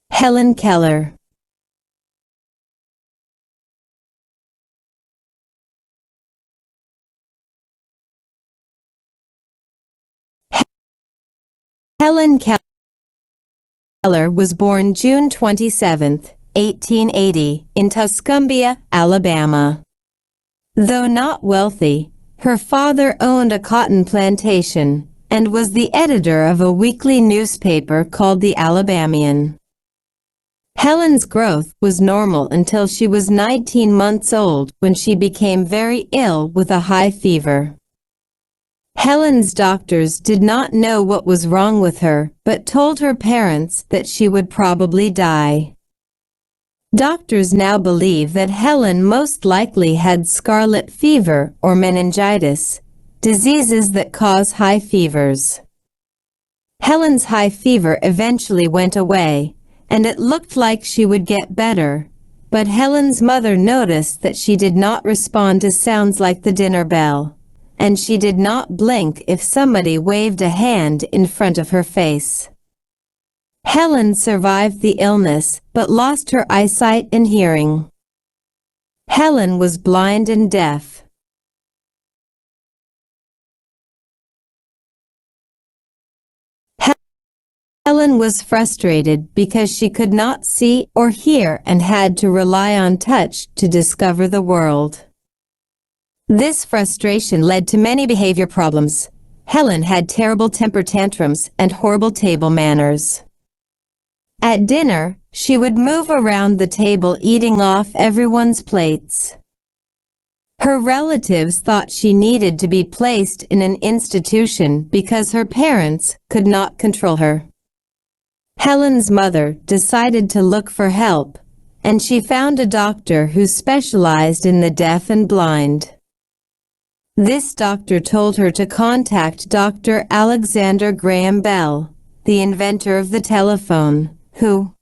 Hellen Keller. Hellen Keller was born June 27, 1880, in Tuscumbia, Alabama. Though not wealthy, her father owned a cotton plantation and was the editor of a weekly newspaper called the Alabamian. Hellen's growth was normal until she was 19 months old when she became very ill with a high fever. Hellen's doctors did not know what was wrong with her, but told her parents that she would probably die. Doctors now believe that Hellen most likely had scarlet fever or meningitis, diseases that cause high fevers. Hellen's high fever eventually went away, and it looked like she would get better, but Hellen's mother noticed that she did not respond to sounds like the dinner bell, and she did not blink if somebody waved a hand in front of her face. Hellen survived the illness, but lost her eyesight and hearing. Hellen was blind and deaf. Hellen was frustrated because she could not see or hear and had to rely on touch to discover the world. This frustration led to many behavior problems. Hellen had terrible temper tantrums and horrible table manners. At dinner, she would move around the table eating off everyone's plates. Her relatives thought she needed to be placed in an institution because her parents could not control her. Hellen's mother decided to look for help, and she found a doctor who specialized in the deaf and blind. This doctor told her to contact Dr. Alexander Graham Bell, the inventor of the telephone, who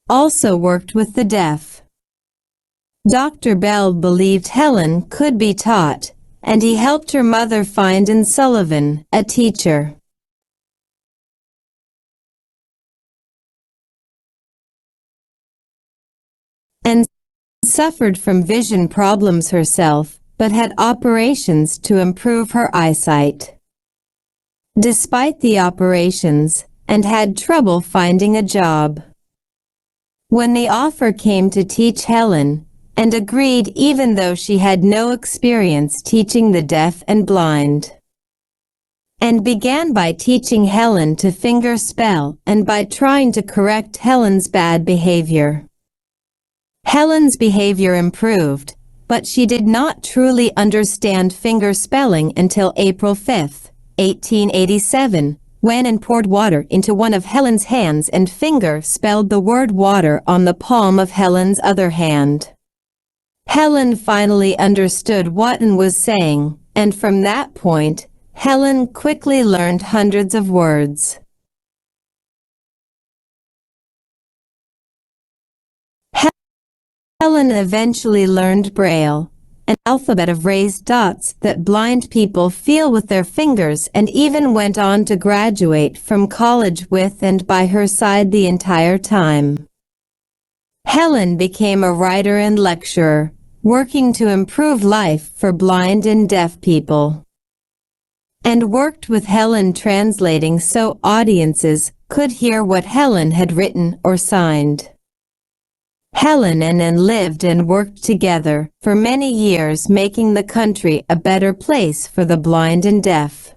also worked with the deaf. Dr. Bell believed Hellen could be taught, and he helped her mother find Anne Sullivan, a teacher. Anne suffered from vision problems herself, but had operations to improve her eyesight. Despite the operations, Anne had trouble finding a job. When the offer came to teach Hellen, Anne agreed even though she had no experience teaching the deaf and blind. Anne began by teaching Hellen to fingerspell and by trying to correct Hellen's bad behavior. Hellen's behavior improved, but she did not truly understand fingerspelling until April 5, 1887, when Anne poured water into one of Hellen's hands and finger-spelled the word water on the palm of Hellen's other hand. Hellen finally understood what Anne was saying, and from that point, Hellen quickly learned hundreds of words. Hellen eventually learned Braille, an alphabet of raised dots that blind people feel with their fingers, and even went on to graduate from college with and by her side the entire time. Hellen became a writer and lecturer, working to improve life for blind and deaf people, and worked with Hellen translating so audiences could hear what Hellen had written or signed. Hellen and Anne lived and worked together for many years, making the country a better place for the blind and deaf.